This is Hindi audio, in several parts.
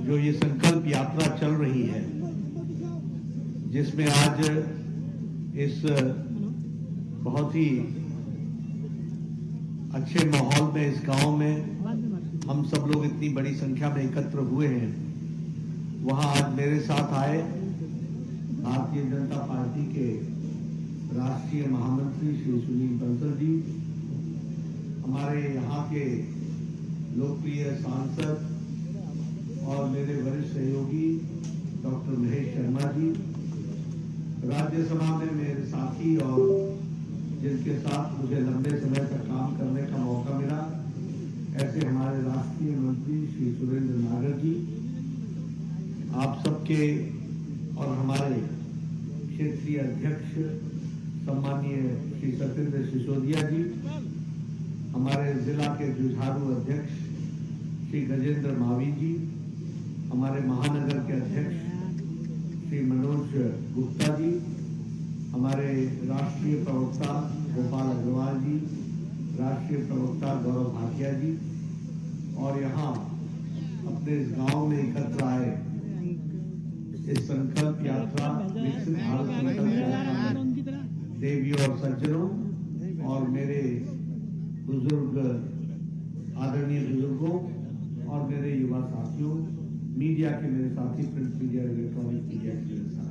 जो ये संकल्प यात्रा चल रही है, जिसमें आज इस बहुत ही अच्छे माहौल में इस गांव में हम सब लोग इतनी बड़ी संख्या में एकत्र हुए हैं, वहां आज मेरे साथ आए भारतीय जनता पार्टी के राष्ट्रीय महामंत्री श्री सुनील बंसल जी, हमारे यहाँ के लोकप्रिय सांसद और मेरे वरिष्ठ सहयोगी डॉक्टर महेश शर्मा जी, राज्यसभा में मेरे साथी और जिनके साथ मुझे लंबे समय तक काम करने का मौका मिला, ऐसे हमारे राष्ट्रीय मंत्री श्री सुरेंद्र नागर जी, आप सबके और हमारे क्षेत्रीय अध्यक्ष सम्माननीय श्री सत्येंद्र सिसोदिया जी, हमारे जिला के जुझारू अध्यक्ष श्री गजेंद्र मावी जी, हमारे महानगर के अध्यक्ष श्री मनोज गुप्ता जी, हमारे राष्ट्रीय प्रवक्ता गोपाल अग्रवाल जी, राष्ट्रीय प्रवक्ता गौरव भाटिया जी, और यहाँ अपने इस गांव में एकत्र आए इस संकल्प यात्रा विकसित भारत संकल्प यात्रा में देवियों और सज्जनों और मेरे बुजुर्ग आदरणीय बुजुर्गों और मेरे युवा साथियों, मीडिया के मेरे साथी, प्रिंट मीडिया, इलेक्ट्रॉनिक मीडिया के मेरे साथी,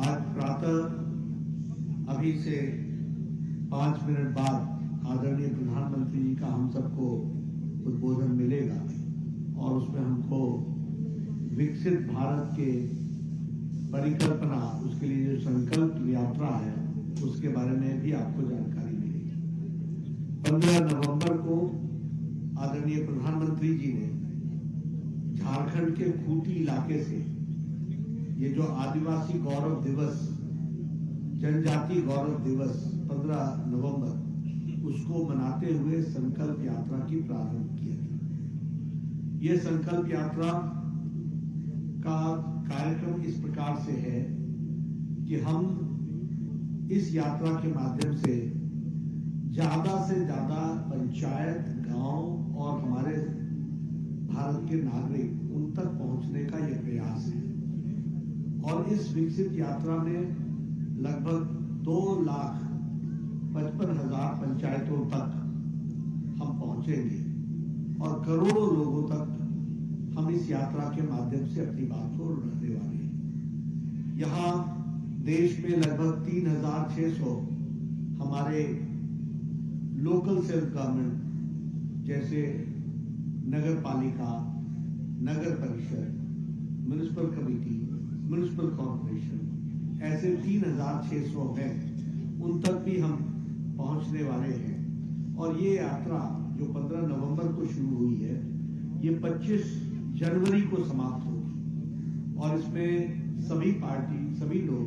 आज प्रातः अभी से 5 मिनट बाद आदरणीय प्रधानमंत्री जी का हम सबको उद्बोधन मिलेगा और उसमें हमको विकसित भारत के परिकल्पना, उसके लिए जो संकल्प यात्रा है उसके बारे में भी आपको जानकारी मिलेगी। 15 नवंबर को आदरणीय प्रधानमंत्री जी ने झारखंड के खूंटी इलाके से ये जो आदिवासी गौरव दिवस, जनजाति गौरव दिवस 15 नवंबर, उसको मनाते हुए संकल्प यात्रा की प्रारंभ किया था। ये संकल्प यात्रा का कार्यक्रम इस प्रकार से है कि हम इस यात्रा के माध्यम से ज्यादा पंचायत, गांव और हमारे भारत के नागरिक उन तक पहुंचने का यह प्रयास है। और इस विकसित यात्रा में लगभग 2,55,000 पंचायतों तक हम पहुंचेंगे और करोड़ों लोगों तक हम इस यात्रा के माध्यम से अपनी बात को रखने वाले हैं। यहाँ देश में लगभग 3,600 हमारे लोकल सेल्फ गवर्नमेंट जैसे नगर पालिका, नगर परिषद, म्युनिसिपल कमेटी, म्युनिसिपल कॉर्पोरेशन, ऐसे 3,600 हैं, उन तक भी हम पहुंचने वाले हैं। और ये यात्रा जो 15 नवंबर को शुरू हुई है, ये 25 जनवरी को समाप्त होगी और इसमें सभी पार्टी, सभी लोग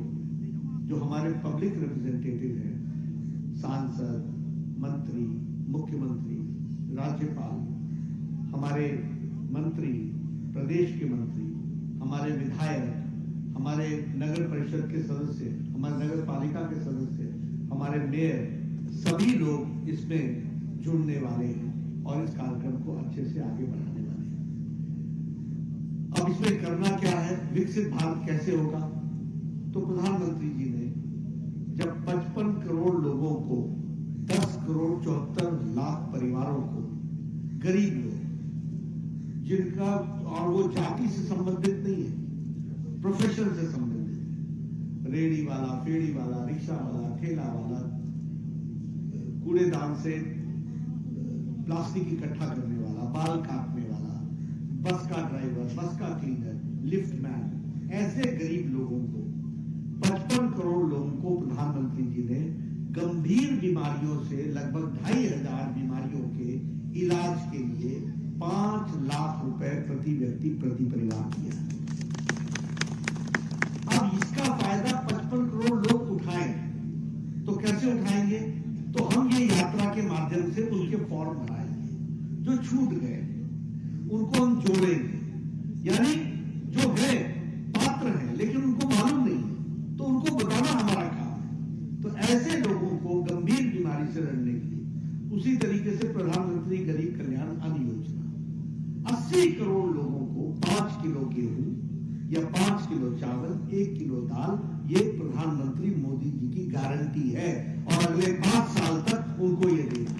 जो हमारे पब्लिक रिप्रेजेंटेटिव हैं, सांसद, मंत्री, मुख्यमंत्री, राज्यपाल, हमारे मंत्री, प्रदेश के मंत्री, हमारे विधायक, हमारे नगर परिषद के सदस्य, हमारे नगर पालिका के सदस्य, हमारे मेयर, सभी लोग इसमें जुड़ने वाले हैं और इस कार्यक्रम को अच्छे से आगे बढ़ाने वाले हैं। अब इसमें करना क्या है, विकसित भारत कैसे होगा? तो प्रधानमंत्री जी ने जब 55 करोड़ लोगों को, 10 करोड़ 74 लाख परिवारों को, गरीब लोग जिनका, और वो जाति से संबंधित नहीं है, प्रोफेशन से संबंधित है, रेडी वाला, फेड़ी वाला, रिक्शा वाला, ठेला वाला, कूड़ेदान से प्लास्टिक इकट्ठा करने वाला, बाल काटने वाला, बस का ड्राइवर, बस का क्लीनर, लिफ्ट मैन, ऐसे गरीब लोगों को, 55 करोड़ लोगों को प्रधानमंत्री जी ने गंभीर बीमारियों से लगभग 2,500 बीमारियों के इलाज के लिए 5 लाख रुपए प्रति व्यक्ति, प्रति परिवार दिया। अब इसका फायदा 55 करोड़ लोग उठाएं, तो कैसे उठाएंगे? तो हम ये यात्रा के माध्यम से उनके फॉर्म भराएंगे, जो छूट गए उनको हम जोड़ेंगे, यानी जो है पात्र हैं लेकिन उनको मालूम नहीं है, तो उनको बताना हमारा काम है। तो ऐसे लोगों को गंभीर बीमारी से लड़ने के लिए उसी तरीके से प्रधानमंत्री गरीब कल्याण अन्न योजना 80 करोड़ लोगों को गेहूं या 5 किलो चावल, 1 किलो दाल, ये प्रधानमंत्री मोदी जी की गारंटी है और अगले 5 साल तक उनको ये देना।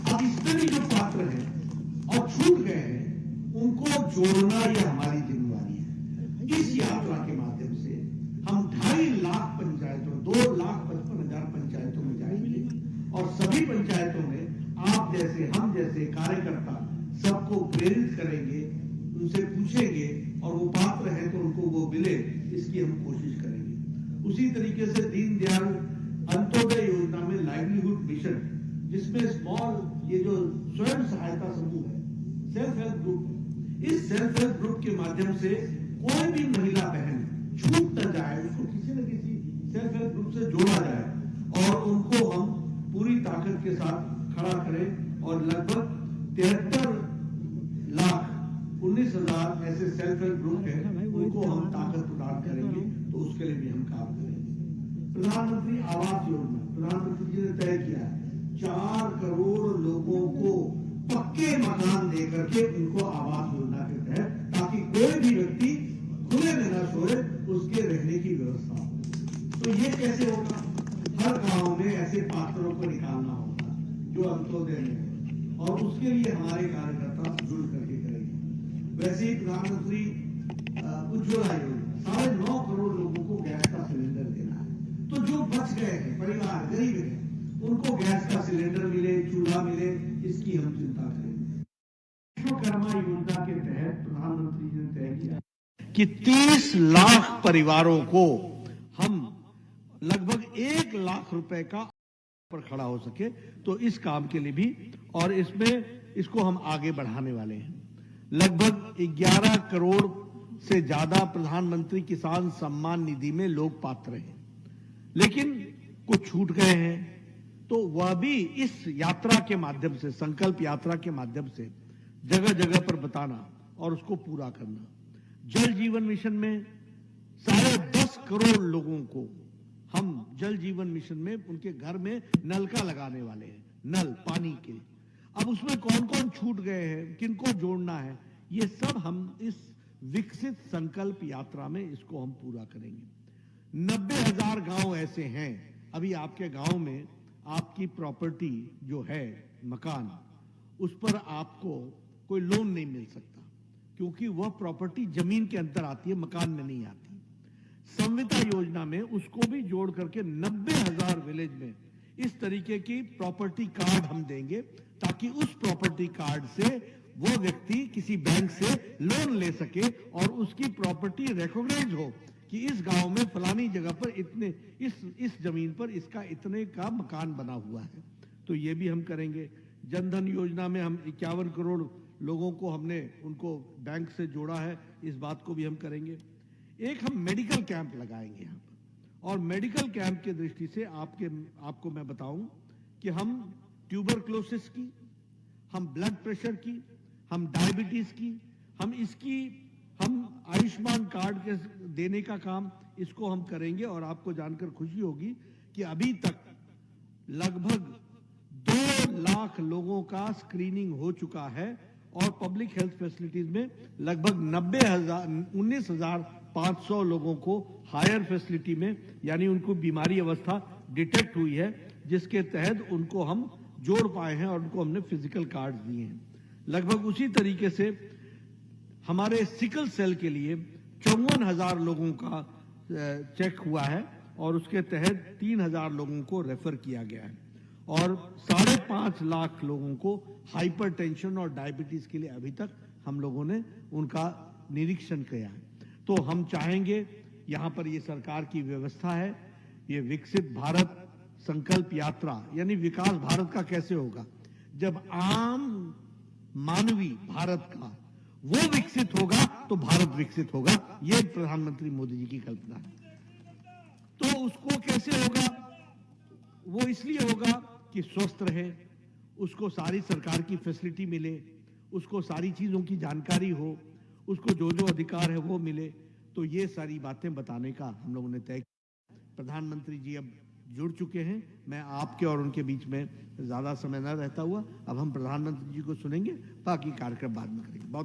अब इसमें भी जो पात्र हैं और छूट गए हैं, उनको जोड़ना ये हमारी जिम्मेवारी है। इस यात्रा के माध्यम से हम 2.5 लाख पंचायतों, 2,55,000 पंचायतों में जाएंगे और सभी पंचायतों में आप जैसे, हम जैसे कार्यकर्ता सबको प्रेरित करेंगे, उनसे पूछेंगे और वो पात्र हैं तो उनको वो मिले, इसकी हम कोशिश करेंगे। उसी तरीके से दीनदयाल अंत्योदय योजना में लाइवलीहुड मिशन, जिसमें स्मॉल, ये जो स्वयं सहायता समूह है, सेल्फ हेल्प ग्रुप, इस सेल्फ हेल्प ग्रुप के माध्यम से कोई भी महिला बहन छूट न जाए, उसको किसी न किसी सेल्फ हेल्प ग्रुप से जोड़ा जाए और उनको हम पूरी ताकत के साथ खड़ा करें और लगभग 73,19,000 ऐसे सेल्फ हेल्प ग्रुप हैं, उनको हम ताकत प्रदान करेंगे। तो उसके लिए भी हम काम करेंगे। प्रधानमंत्री आवास योजना, प्रधानमंत्री जी ने तय किया है 4 करोड़ लोगों को पक्के मकान देकर के उनको आवास योजना के तहत, ताकि कोई भी व्यक्ति खुले में न सोए, उसके रहने की व्यवस्था हो। तो ये कैसे होगा? हर गांव में ऐसे पात्रों को निकालना होगा जो अंत्योदय में, और उसके लिए हमारे कार्यकर्ता जुड़ करके करेंगे। वैसे ही प्रधानमंत्री उज्ज्वला योजना, 9.5 करोड़ लोगों को गैस का सिलेंडर देना है। तो जो बच गए हैं परिवार, गरीब हैं, उनको गैस का सिलेंडर मिले, चूल्हा मिले, इसकी हम चिंता करेंगे। विश्वकर्मा योजना के तहत प्रधानमंत्री जी ने तय किया कि 30 लाख परिवारों को हम लगभग 1 लाख रुपए का पर खड़ा हो सके, तो इस काम के लिए भी, और इसमें इसको हम आगे बढ़ाने वाले हैं। लगभग 11 करोड़ से ज्यादा प्रधानमंत्री किसान सम्मान निधि में लोग पात्र हैं, लेकिन कुछ छूट गए हैं, तो वह भी इस यात्रा के माध्यम से, संकल्प यात्रा के माध्यम से जगह जगह पर बताना और उसको पूरा करना। जल जीवन मिशन में 10.5 करोड़ लोगों को हम जल जीवन मिशन में उनके घर में नल का लगाने वाले हैं, नल पानी के। अब उसमें कौन कौन छूट गए हैं, किनको जोड़ना है, ये सब हम इस विकसित संकल्प यात्रा में इसको हम पूरा करेंगे। 90,000 गांव ऐसे हैं, अभी आपके गांव में आपकी प्रॉपर्टी जो है, मकान, उस पर आपको कोई लोन नहीं मिल सकता, क्योंकि वह प्रॉपर्टी जमीन के अंदर आती है, मकान में नहीं आती। संविदा योजना में उसको भी जोड़ करके 90,000 विलेज में इस तरीके की प्रॉपर्टी कार्ड हम देंगे, ताकि उस प्रॉपर्टी कार्ड से वो व्यक्ति किसी बैंक से लोन ले सके और उसकी प्रॉपर्टी रिकॉग्नाइज हो कि इस गांव में फलानी जगह पर इतने, इस जमीन पर इसका इतने का मकान बना हुआ है। तो ये भी हम करेंगे। जनधन योजना में हम 51 करोड़ लोगों को हमने उनको बैंक से जोड़ा है, इस बात को भी हम करेंगे। एक हम मेडिकल कैंप लगाएंगे यहाँ पर, और मेडिकल कैंप की दृष्टि से आपको मैं बताऊं कि हम ट्यूबरक्लोसिस की, हम ब्लड प्रेशर की, हम डायबिटीज की, हम आयुष्मान कार्ड के देने का काम, इसको हम करेंगे। और आपको जानकर खुशी होगी कि अभी तक लगभग 2 लाख लोगों का स्क्रीनिंग हो चुका है और पब्लिक हेल्थ फैसिलिटीज में लगभग 19,500 लोगों को हायर फैसिलिटी में, यानी उनको बीमारी अवस्था डिटेक्ट हुई है, जिसके तहत उनको हम जोड़ पाए हैं और उनको हमने फिजिकल कार्ड दिए हैं। लगभग उसी तरीके से हमारे सिकल सेल के लिए 54,000 लोगों का चेक हुआ है और उसके तहत 3,000 लोगों को रेफर किया गया है, और 5.5 लाख लोगों को हाइपरटेंशन और डायबिटीज के लिए अभी तक हम लोगों ने उनका निरीक्षण किया है। तो हम चाहेंगे, यहां पर ये सरकार की व्यवस्था है, ये विकसित भारत संकल्प यात्रा, यानी विकास भारत का कैसे होगा, जब आम मानवी भारत का वो विकसित होगा तो भारत विकसित होगा। ये प्रधानमंत्री मोदी जी की कल्पना है। तो उसको कैसे होगा? वो इसलिए होगा कि स्वस्थ रहे, उसको सारी सरकार की फैसिलिटी मिले, उसको सारी चीजों की जानकारी हो, उसको जो जो अधिकार है वो मिले। तो ये सारी बातें बताने का हम लोगों ने तय किया। प्रधानमंत्री जी अब जुड़ चुके हैं, मैं आपके और उनके बीच में ज्यादा समय न रहता हुआ अब हम प्रधानमंत्री जी को सुनेंगे, बाकी कार्यक्रम बाद में करेंगे।